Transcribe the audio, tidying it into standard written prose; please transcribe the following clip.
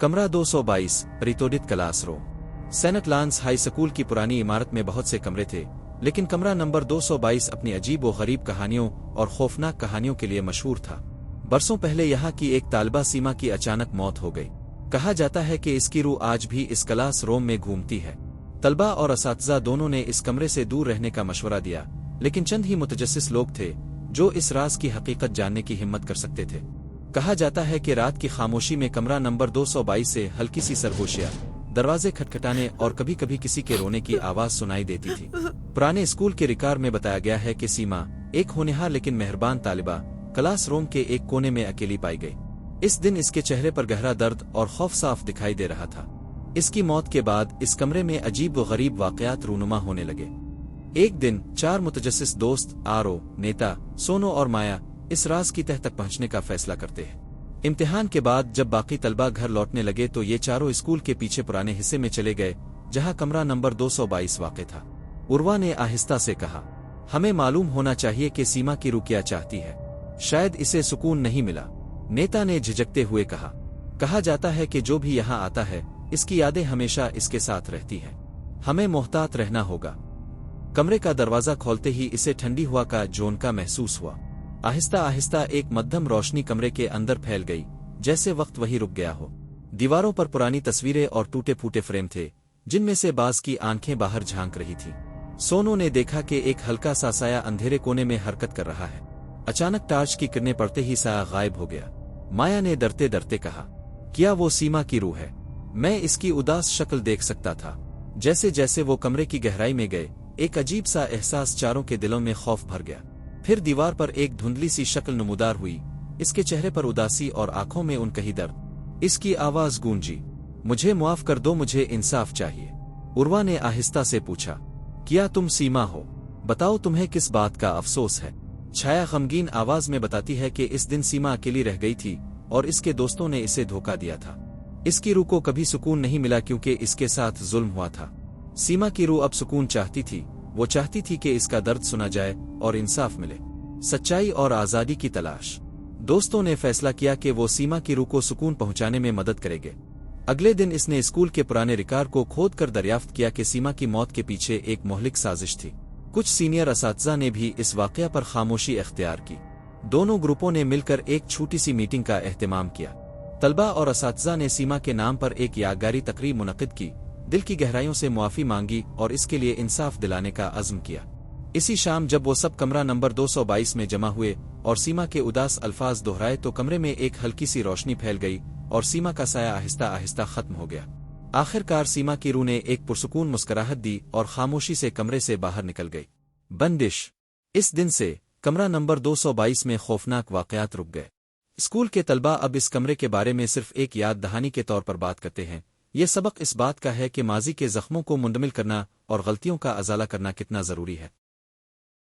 कमरा 222 रितोडित classroom. Senate lawns high school की पुरानी इमारत में बहुत से कमरे थे, लेकिन कमरा नंबर 222 अपनी अजीब व गरीब कहानियों और खौफनाक कहानियों के लिए मशहूर था। बरसों पहले यहाँ की एक तालिबा सीमा की अचानक मौत हो गई। कहा जाता है कि इसकी रूह आज भी इस क्लास रूम में घूमती है। तलबा और असातिज़ा दोनों ने इस कमरे से दूर रहने का मशवरा दिया, लेकिन चंद ही मुतजस्सिस लोग थे जो इस राज की हकीकत जानने की हिम्मत कर सकते थे। कहा जाता है कि रात की खामोशी में कमरा नंबर 222 से हल्की सी सरगोशियां, दरवाजे खटखटाने और कभी कभी किसी के रोने की आवाज सुनाई देती थी। पुराने स्कूल के रिकॉर्ड में बताया गया है कि सीमा, एक होनहार लेकिन मेहरबान तालिबा, क्लास रूम के एक कोने में अकेली पाई गई। इस दिन इसके चेहरे पर गहरा दर्द और खौफ साफ दिखाई दे रहा था। इसकी मौत के बाद इस कमरे में अजीब व गरीब वाकयात रूनुमा होने लगे। एक दिन 4 मुतजस्सिस दोस्त आरो, नेता, सोनो और माया इस राज की तह तक पहुंचने का फैसला करते हैं। इम्तिहान के बाद जब बाकी तलबा घर लौटने लगे तो ये चारों स्कूल के पीछे पुराने हिस्से में चले गए जहां कमरा नंबर 222 वाक़ था। उर्वा ने आहिस्ता से कहा, हमें मालूम होना चाहिए कि सीमा की रूह क्या चाहती है। शायद इसे सुकून नहीं मिला। नेता ने झिझकते हुए कहा जाता है कि जो भी यहाँ आता है इसकी यादें हमेशा इसके साथ रहती हैं। हमें मोहतात रहना होगा। कमरे का दरवाजा खोलते ही इसे ठंडी हवा का झोंका महसूस हुआ। आहिस्ता आहिस्ता एक मध्यम रोशनी कमरे के अंदर फैल गई, जैसे वक्त वहीं रुक गया हो। दीवारों पर पुरानी तस्वीरें और टूटे फूटे फ्रेम थे, जिनमें से बाज की आंखें बाहर झांक रही थी। सोनू ने देखा कि एक हल्का सा साया अंधेरे कोने में हरकत कर रहा है। अचानक टार्च की किरणें पड़ते ही साया गायब हो गया। माया ने डरते डरते कहा, क्या वो सीमा की रूह है? मैं इसकी उदास शक्ल देख सकता था। जैसे जैसे वो कमरे की गहराई में गए, एक अजीब सा एहसास चारों के दिलों में खौफ भर गया। फिर दीवार पर एक धुंधली सी शक्ल नमूदार हुई। इसके चेहरे पर उदासी और आंखों में उनकही दर्द। इसकी आवाज गूंजी, मुझे माफ कर दो, मुझे इंसाफ चाहिए। उर्वा ने आहिस्ता से पूछा, क्या तुम सीमा हो? बताओ, तुम्हें किस बात का अफसोस है? छाया गमगीन आवाज में बताती है कि इस दिन सीमा अकेली रह गई थी और इसके दोस्तों ने इसे धोखा दिया था। इसकी रूह को कभी सुकून नहीं मिला क्योंकि इसके साथ जुल्म हुआ था। सीमा की रूह अब सुकून चाहती थी। वो चाहती थी कि इसका दर्द सुना जाए और इंसाफ मिले, सच्चाई और आजादी की तलाश। दोस्तों ने फैसला किया कि वो सीमा की रूह को सुकून पहुंचाने में मदद करेंगे। अगले दिन इसने स्कूल के पुराने रिकॉर्ड को खोद कर दरियाफ्त किया कि सीमा की मौत के पीछे एक मोहलिक साजिश थी। कुछ सीनियर असातिज़ा ने भी इस वाकया पर खामोशी अख्तियार की। दोनों ग्रुपों ने मिलकर एक छोटी सी मीटिंग का एहतमाम किया। तलबा और असातिज़ा ने सीमा के नाम पर एक यादगारी तकरीब मुनक़िद की, दिल की गहराइयों से मुआफ़ी मांगी और इसके लिए इंसाफ दिलाने का अज़्म किया। इसी शाम जब वो सब कमरा नंबर 222 में जमा हुए और सीमा के उदास अल्फाज दोहराए तो कमरे में एक हल्की सी रोशनी फैल गई और सीमा का साया आहिस्ता आहिस्ता खत्म हो गया। आखिरकार सीमा की रूह ने एक पुरसुकून मुस्कुराहट दी और खामोशी से कमरे से बाहर निकल गई। बंदिश। इस दिन से कमरा नंबर 222 में खौफनाक वाकयात रुक गए। स्कूल के तलबा अब इस कमरे के बारे में सिर्फ एक याद दहानी के तौर पर बात करते हैं। ये सबक इस बात का है कि माजी के जख्मों को मुंदमिल करना और गलतियों का अजाला करना कितना जरूरी है।